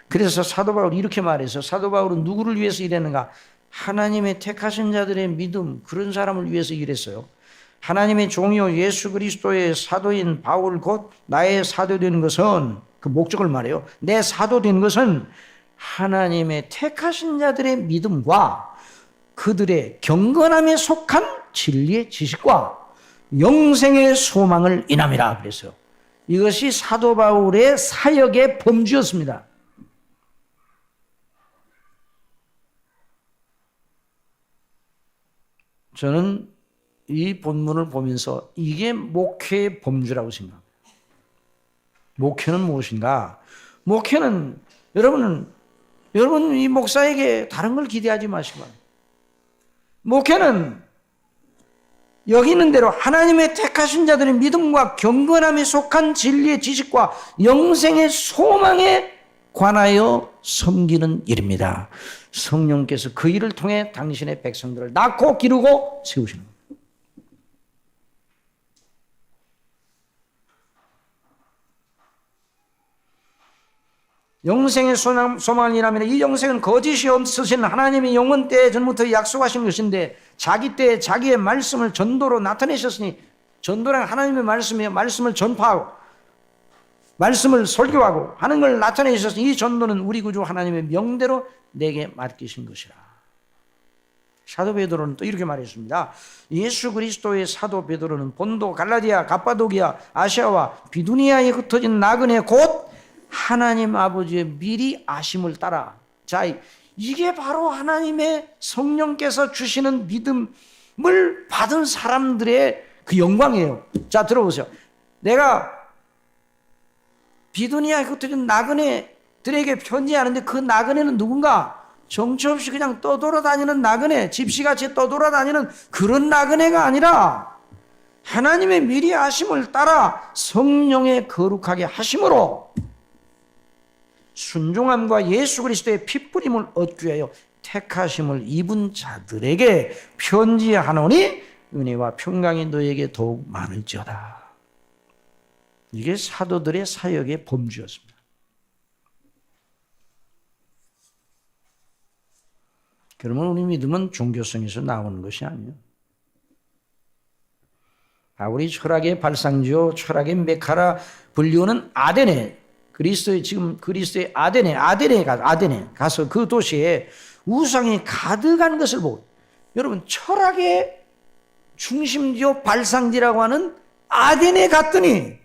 그래서 사도 바울이 이렇게 말해서 사도 바울은 누구를 위해서 일했는가? 하나님의 택하신 자들의 믿음, 그런 사람을 위해서 일했어요. 하나님의 종이요 예수 그리스도의 사도인 바울 곧 나의 사도된 것은 그 목적을 말해요. 내 사도된 것은 하나님의 택하신 자들의 믿음과 그들의 경건함에 속한 진리의 지식과 영생의 소망을 인함이라 그랬어요. 이것이 사도 바울의 사역의 범주였습니다. 저는 이 본문을 보면서 이게 목회의 범주라고 생각합니다. 목회는 무엇인가? 목회는 여러분 이 목사에게 다른 걸 기대하지 마시고 목회는 여기 있는 대로 하나님의 택하신 자들의 믿음과 경건함에 속한 진리의 지식과 영생의 소망에 관하여 섬기는 일입니다. 성령께서 그 일을 통해 당신의 백성들을 낳고 기르고 세우시는 겁니다. 영생의 소망을 인하면 이 영생은 거짓이 없으신 하나님의 영원 때 전부터 약속하신 것인데 자기 때 자기의 말씀을 전도로 나타내셨으니 전도란 하나님의 말씀이에요. 말씀을 전파하고 말씀을 설교하고 하는 걸 나타내셨으니 이 전도는 우리 구주 하나님의 명대로 내게 맡기신 것이라. 사도 베드로는 또 이렇게 말했습니다. 예수 그리스도의 사도 베드로는 본도, 갈라디아, 갑바도기아, 아시아와 비두니아에 흩어진 나그네 곧 하나님 아버지의 미리 아심을 따라. 자, 이게 바로 하나님의 성령께서 주시는 믿음을 받은 사람들의 그 영광이에요. 자, 들어보세요. 내가 비두니아에 흩어진 나그네들에게 편지하는데 그 나그네는 누군가? 정처 없이 그냥 떠돌아다니는 나그네, 집시같이 떠돌아다니는 그런 나그네가 아니라 하나님의 미리 아심을 따라 성령의 거룩하게 하심으로 순종함과 예수 그리스도의 핏부림을 얻기 위하여 택하심을 입은 자들에게 편지하노니 은혜와 평강이 너에게 더욱 많을지어다. 이게 사도들의 사역의 범주였습니다. 그러면 우리 믿음은 종교성에서 나오는 것이 아니에요. 바울이 철학의 발상지요 철학의 메카라 불리우는 아데네, 그리스도의 아데네 가서 그 도시에 우상이 가득한 것을 보고, 여러분 철학의 중심지요 발상지라고 하는 아데네 갔더니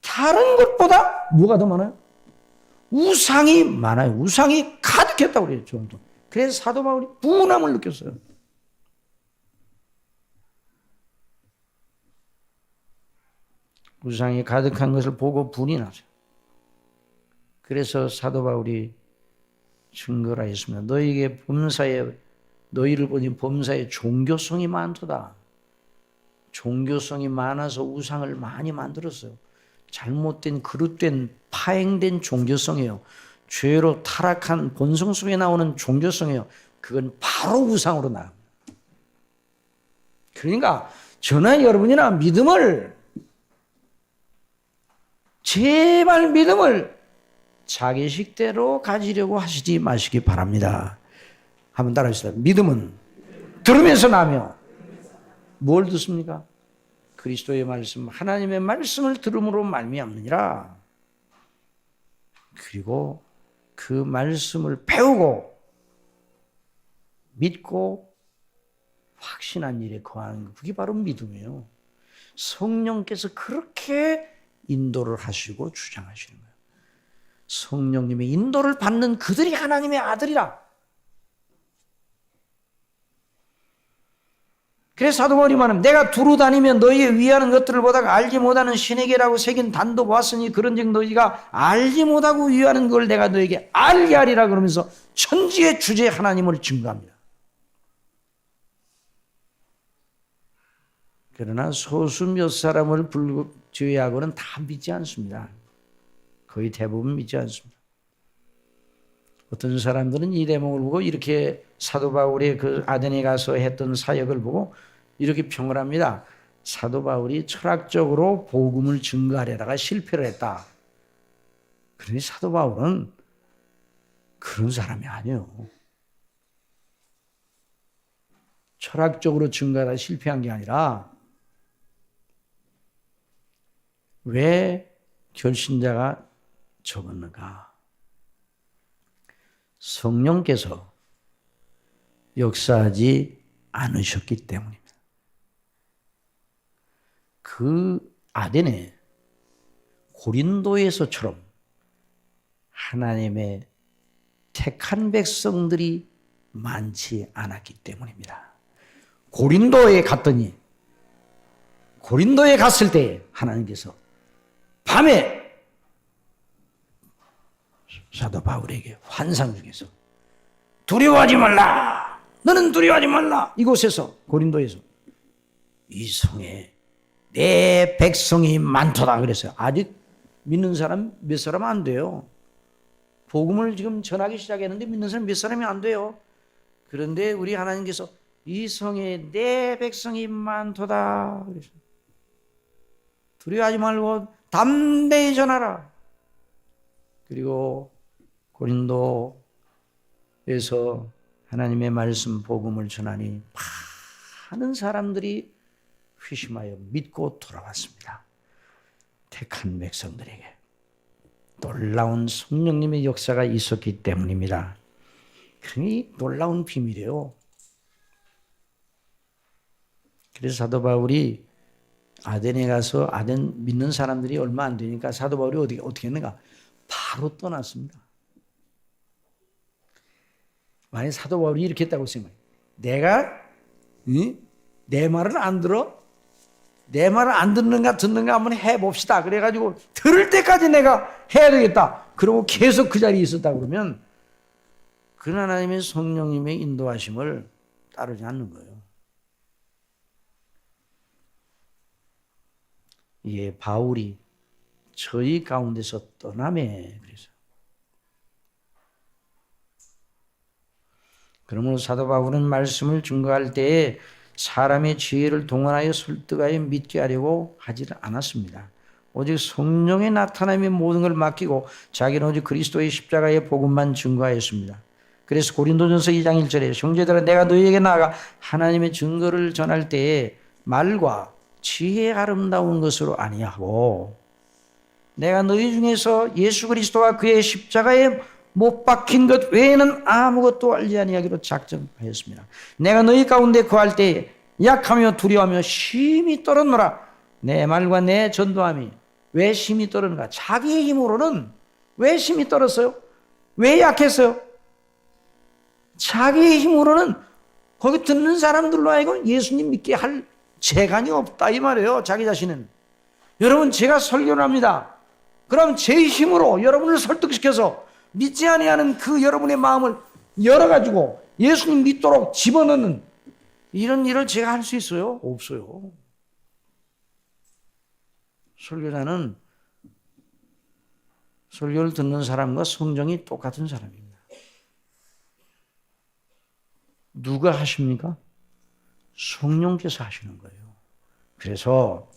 다른 것보다 뭐가 더 많아요? 우상이 많아요. 우상이 가득했다고 그래요. 정도. 그래서 사도 바울이 분함을 느꼈어요. 우상이 가득한 것을 보고 분이 나죠. 그래서 사도 바울이 증거라 했습니다. 너희를 보니 범사에 종교성이 많도다. 종교성이 많아서 우상을 많이 만들었어요. 잘못된 그릇된 파행된 종교성이에요. 죄로 타락한 본성 속에 나오는 종교성이에요. 그건 바로 우상으로 나옵니다. 그러니까 저나 여러분이나 제발 믿음을 자기 식대로 가지려고 하시지 마시기 바랍니다. 한번 따라하시다. 믿음은 들으면서 나며 뭘 듣습니까? 그리스도의 말씀, 하나님의 말씀을 들음으로 말미암느니라. 그리고 그 말씀을 배우고 믿고 확신한 일에 거하는 것, 그게 바로 믿음이에요. 성령께서 그렇게 인도를 하시고 주장하시는 거예요. 성령님의 인도를 받는 그들이 하나님의 아들이라. 그래서 사도 바울이 말하면 내가 두루 다니며 너희의 위하는 것들을 보다가 알지 못하는 신에게라고 새긴 단도 보았으니 그런즉 너희가 알지 못하고 위하는 걸 내가 너에게 알게 하리라 그러면서 천지의 주제 하나님을 증거합니다. 그러나 소수 몇 사람을 제외하고는 다 믿지 않습니다. 거의 대부분 믿지 않습니다. 어떤 사람들은 이 대목을 보고 이렇게 사도 바울이 그 아덴에 가서 했던 사역을 보고 이렇게 평을 합니다. 사도 바울이 철학적으로 복음을 증거하려다가 실패를 했다. 그러니 사도 바울은 그런 사람이 아니에요. 철학적으로 증거하다 실패한 게 아니라 왜 결신자가 적었는가? 성령께서 역사하지 않으셨기 때문입니다. 그 아덴에 고린도에서처럼 하나님의 택한 백성들이 많지 않았기 때문입니다. 고린도에 갔을 때 하나님께서 밤에 사도 바울에게 환상 중에서 두려워하지 말라. 너는 두려워하지 말라. 이곳에서 고린도에서 이 성에 내 백성이 많도다 그랬어요. 아직 믿는 사람 몇 사람 안 돼요. 복음을 지금 전하기 시작했는데 믿는 사람 몇 사람이 안 돼요. 그런데 우리 하나님께서 이 성에 내 백성이 많도다 그랬어요. 두려워하지 말고 담대히 전하라. 그리고 고린도에서 하나님의 말씀 복음을 전하니 많은 사람들이 회심하여 믿고 돌아왔습니다. 택한 백성들에게 놀라운 성령님의 역사가 있었기 때문입니다. 그러니 놀라운 비밀이에요. 그래서 사도 바울이 아덴에 가서 아덴 믿는 사람들이 얼마 안 되니까 사도 바울이 어떻게 했는가? 바로 떠났습니다. 만약 사도 바울이 이렇게 했다고 생각해요. 내가 내 말을 안 들어? 내 말을 안 듣는가 한번 해봅시다. 그래가지고 들을 때까지 내가 해야 되겠다. 그러고 계속 그 자리에 있었다 그러면 그 하나님의 성령님의 인도하심을 따르지 않는 거예요. 예, 바울이 저희 가운데서 떠나매 그래서. 그러므로 사도 바울은 말씀을 증거할 때에 사람의 지혜를 동원하여 설득하여 믿게 하려고 하지를 않았습니다. 오직 성령의 나타남에 모든 걸 맡기고 자기는 오직 그리스도의 십자가의 복음만 증거하였습니다. 그래서 고린도전서 2장 1절에 형제들아 내가 너희에게 나아가 하나님의 증거를 전할 때에 말과 지혜의 아름다운 것으로 아니하고 내가 너희 중에서 예수 그리스도와 그의 십자가에 못 박힌 것 외에는 아무것도 알지 아니하기로 작정하였습니다. 내가 너희 가운데 거할 때 약하며 두려워하며 심히 떨었노라. 내 말과 내 전도함이 왜 심히 떨었는가? 자기의 힘으로는 왜 심히 떨었어요? 왜 약했어요? 자기의 힘으로는 거기 듣는 사람들로 하여금 예수님 믿게 할 재간이 없다 이 말이에요. 자기 자신은. 여러분 제가 설교를 합니다. 그럼 제 힘으로 여러분을 설득시켜서 믿지 아니하는 그 여러분의 마음을 열어가지고 예수님 믿도록 집어넣는 이런 일을 제가 할 수 있어요? 없어요. 설교자는 설교를 듣는 사람과 성정이 똑같은 사람입니다. 누가 하십니까? 성령께서 하시는 거예요. 그래서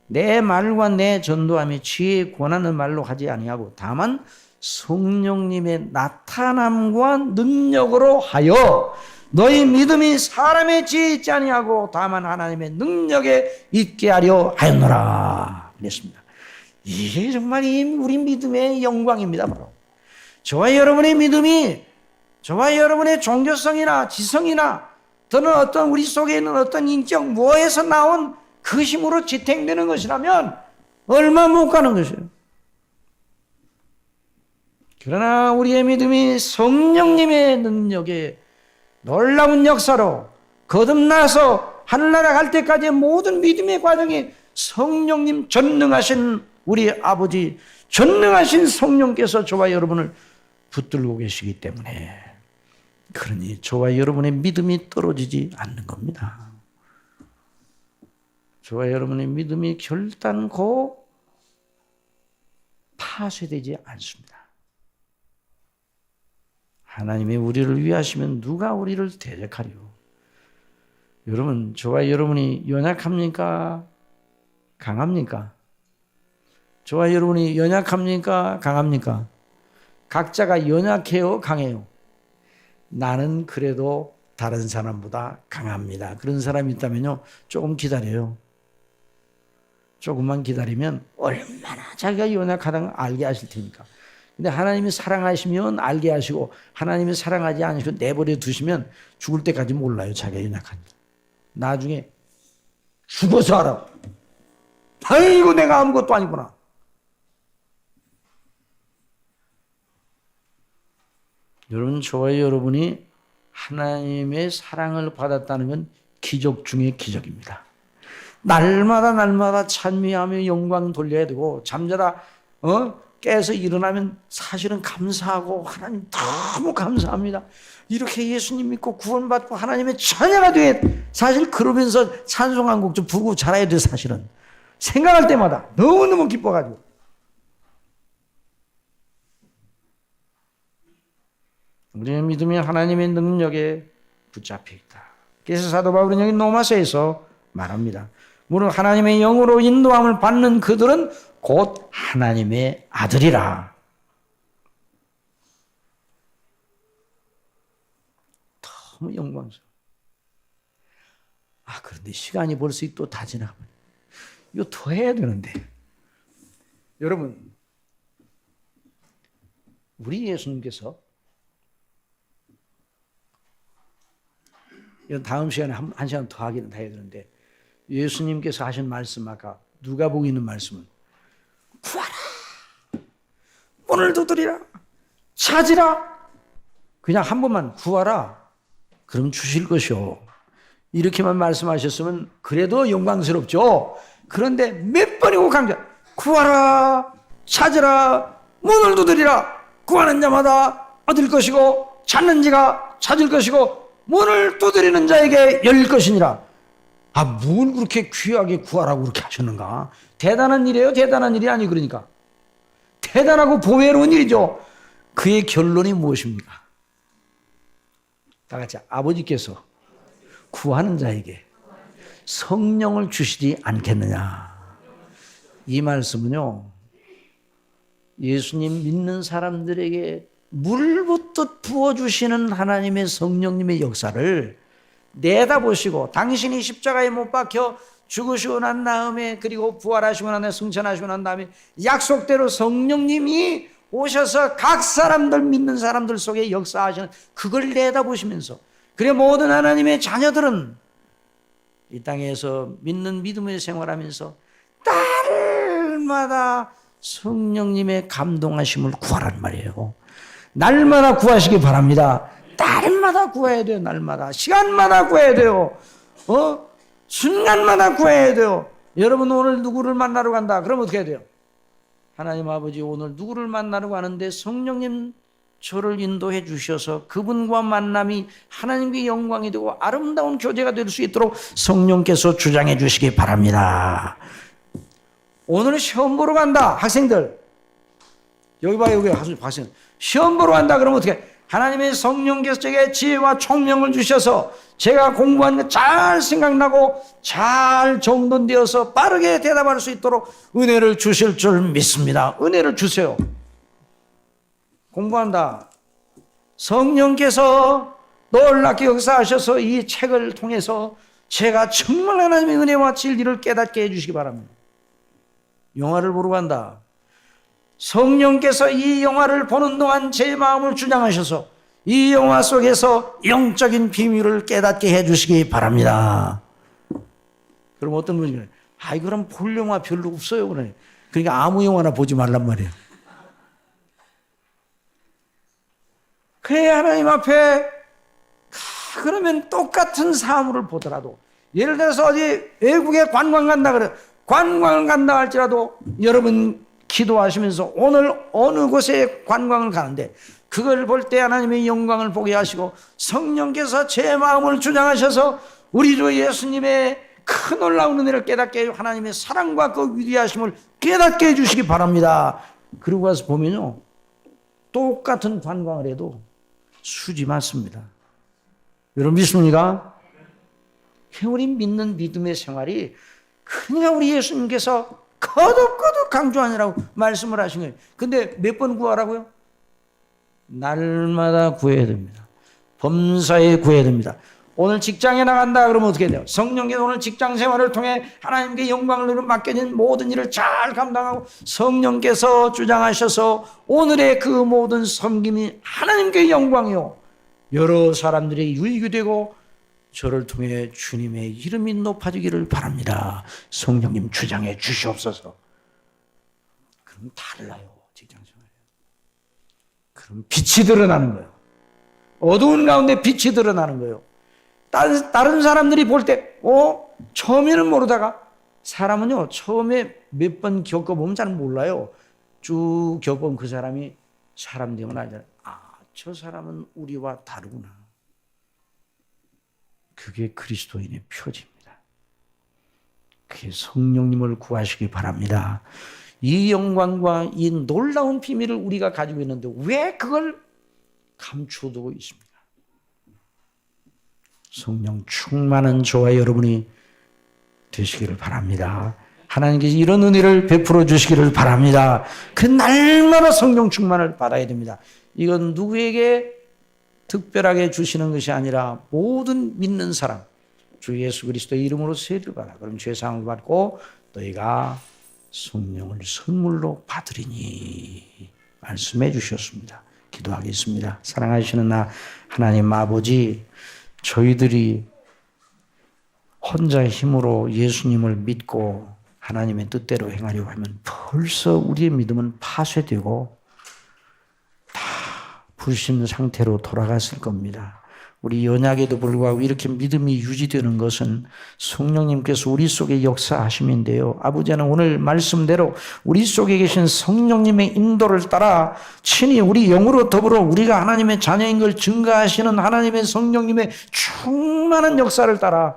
내 말과 내 전도함이 지혜의 권하는 말로 하지 아니하고 다만 성령님의 나타남과 능력으로 하여 너희 믿음이 사람의 지혜에 있지 아니하고 다만 하나님의 능력에 있게 하려 하였노라 그랬습니다. 이게 정말 우리 믿음의 영광입니다. 바로 저와 여러분의 믿음이 저와 여러분의 종교성이나 지성이나 또는 어떤 우리 속에 있는 어떤 인격 뭐에서 나온 그 힘으로 지탱되는 것이라면 얼마 못 가는 것이에요. 그러나 우리의 믿음이 성령님의 능력에 놀라운 역사로 거듭나서 하늘나라 갈 때까지의 모든 믿음의 과정이 성령님 전능하신 우리 아버지, 전능하신 성령께서 저와 여러분을 붙들고 계시기 때문에, 그러니 저와 여러분의 믿음이 떨어지지 않는 겁니다. 저와 여러분의 믿음이 결단코 파쇄되지 않습니다. 하나님이 우리를 위하시면 누가 우리를 대적하리요? 여러분, 저와 여러분이 연약합니까? 강합니까? 저와 여러분이 연약합니까? 강합니까? 각자가 연약해요? 강해요? 나는 그래도 다른 사람보다 강합니다. 그런 사람이 있다면요, 조금 기다려요. 조금만 기다리면 얼마나 자기가 연약하다는 걸 알게 하실 테니까. 근데 하나님이 사랑하시면 알게 하시고, 하나님이 사랑하지 않으시고 내버려 두시면 죽을 때까지 몰라요, 자기가 연약한지. 나중에 죽어서 알아. 아이고, 내가 아무것도 아니구나. 여러분, 저와 여러분이 하나님의 사랑을 받았다는 건 기적 중의 기적입니다. 날마다 찬미하며 영광 돌려야 되고, 잠자다 깨서 일어나면 사실은 감사하고, 하나님 너무 감사합니다. 이렇게 예수님 믿고 구원받고 하나님의 자녀가 돼. 사실 그러면서 찬송 한 곡 좀 부르고 자라야 돼. 사실은 생각할 때마다 너무너무 기뻐가지고. 우리의 믿음이 하나님의 능력에 붙잡혀 있다. 그래서 사도 바울은 여기 로마서에서 말합니다. 물론 하나님의 영으로 인도함을 받는 그들은 곧 하나님의 아들이라. 너무 영광스러워. 그런데 시간이 벌써 또 다 지나가면 이거 더 해야 되는데. 여러분, 우리 예수님께서 다음 시간에 한 시간 더 하기는 다 해야 되는데, 예수님께서 하신 말씀, 아까 누가복음 있는 말씀은 구하라, 문을 두드리라, 찾으라. 그냥 한 번만 구하라, 그럼 주실 것이요. 이렇게만 말씀하셨으면 그래도 영광스럽죠. 그런데 몇 번이고 강조, 구하라, 찾으라, 문을 두드리라. 구하는 자마다 얻을 것이고, 찾는 자가 찾을 것이고, 문을 두드리는 자에게 열릴 것이니라. 뭘 그렇게 귀하게 구하라고 그렇게 하셨는가? 대단한 일이에요? 대단한 일이 아니, 그러니까 대단하고 보배로운 일이죠. 그의 결론이 무엇입니까? 다 같이, 아버지께서 구하는 자에게 성령을 주시지 않겠느냐. 이 말씀은요, 예수님 믿는 사람들에게 물부터 부어주시는 하나님의 성령님의 역사를 내다보시고, 당신이 십자가에 못 박혀 죽으시고 난 다음에, 그리고 부활하시고 난 다음에, 승천하시고 난 다음에 약속대로 성령님이 오셔서 각 사람들, 믿는 사람들 속에 역사하시는 그걸 내다보시면서, 그래 모든 하나님의 자녀들은 이 땅에서 믿는 믿음의 생활하면서 날마다 성령님의 감동하심을 구하란 말이에요. 날마다 구하시기 바랍니다. 날마다 구해야 돼요. 날마다, 시간마다 구해야 돼요. 순간마다 구해야 돼요. 여러분, 오늘 누구를 만나러 간다, 그럼 어떻게 해야 돼요? 하나님 아버지, 오늘 누구를 만나러 가는데 성령님 저를 인도해 주셔서 그분과 만남이 하나님께 영광이 되고 아름다운 교제가 될 수 있도록 성령께서 주장해 주시기 바랍니다. 오늘 시험 보러 간다, 학생들. 여기 봐, 여기 학생. 시험 보러 간다, 그러면 어떻게 해? 하나님의 성령께서 제게 지혜와 총명을 주셔서 제가 공부한 거 잘 생각나고 잘 정돈되어서 빠르게 대답할 수 있도록 은혜를 주실 줄 믿습니다. 은혜를 주세요. 공부한다. 성령께서 놀랍게 역사하셔서 이 책을 통해서 제가 정말 하나님의 은혜와 진리를 깨닫게 해주시기 바랍니다. 영화를 보러 간다. 성령께서 이 영화를 보는 동안 제 마음을 주장하셔서 이 영화 속에서 영적인 비밀을 깨닫게 해주시기 바랍니다. 그럼 어떤 분이 그래, 그럼 볼 영화 별로 없어요. 그러니까 아무 영화나 보지 말란 말이에요. 그래, 하나님 앞에 그러면 똑같은 사물을 보더라도 예를 들어서 어디 외국에 관광 간다 그래. 관광을 간다 할지라도 여러분 기도하시면서 오늘 어느 곳에 관광을 가는데 그걸 볼 때 하나님의 영광을 보게 하시고 성령께서 제 마음을 주장하셔서 우리 주 예수님의 큰 놀라운 은혜를 깨닫게 해주고 하나님의 사랑과 그 위대하심을 깨닫게 해주시기 바랍니다. 그러고 가서 보면요, 똑같은 관광을 해도 수지 많습니다. 여러분 믿습니까? 우리 믿는 믿음의 생활이 그냥 우리 예수님께서 거듭거듭 강조하느라고 말씀을 하신 거예요. 근데 몇 번 구하라고요? 날마다 구해야 됩니다. 범사에 구해야 됩니다. 오늘 직장에 나간다 그러면 어떻게 돼요? 성령께서 오늘 직장 생활을 통해 하나님께 영광을 맡겨진 모든 일을 잘 감당하고 성령께서 주장하셔서 오늘의 그 모든 섬김이 하나님께 영광이요 여러 사람들이 유익이 되고 저를 통해 주님의 이름이 높아지기를 바랍니다. 성령님 주장해 주시옵소서. 그럼 달라요, 직장생활. 그럼 빛이 드러나는 거예요. 어두운 가운데 빛이 드러나는 거예요. 다른 사람들이 볼 때, 처음에는 모르다가 사람은요, 처음에 몇 번 겪어보면 잘 몰라요. 쭉 겪어보면 그 사람이 사람 되면 알잖아요. 저 사람은 우리와 다르구나. 그게 그리스도인의 표지입니다. 그게 성령님을 구하시기 바랍니다. 이 영광과 이 놀라운 비밀을 우리가 가지고 있는데 왜 그걸 감추어두고 있습니까? 성령 충만한 저와 여러분이 되시기를 바랍니다. 하나님께서 이런 은혜를 베풀어 주시기를 바랍니다. 그 날마다 성령 충만을 받아야 됩니다. 이건 누구에게 특별하게 주시는 것이 아니라 모든 믿는 사람 주 예수 그리스도의 이름으로 세례를 받아 그럼 죄사함을 받고 너희가 성령을 선물로 받으리니 말씀해 주셨습니다. 기도하겠습니다. 사랑하시는 나 하나님 아버지, 저희들이 혼자 힘으로 예수님을 믿고 하나님의 뜻대로 행하려고 하면 벌써 우리의 믿음은 파쇄되고 다 불신 상태로 돌아갔을 겁니다. 우리 연약에도 불구하고 이렇게 믿음이 유지되는 것은 성령님께서 우리 속에 역사하심인데요. 아버지는 오늘 말씀대로 우리 속에 계신 성령님의 인도를 따라 친히 우리 영으로 더불어 우리가 하나님의 자녀인 걸 증거하시는 하나님의 성령님의 충만한 역사를 따라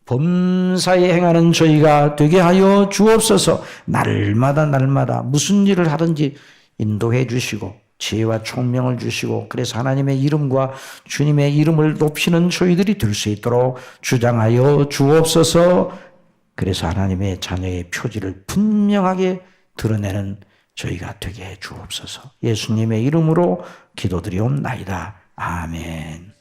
범사에 행하는 저희가 되게 하여 주옵소서. 날마다 무슨 일을 하든지 인도해 주시고 지혜와 총명을 주시고 그래서 하나님의 이름과 주님의 이름을 높이는 저희들이 될 수 있도록 주장하여 주옵소서. 그래서 하나님의 자녀의 표지를 분명하게 드러내는 저희가 되게 해 주옵소서. 예수님의 이름으로 기도드리옵나이다. 아멘.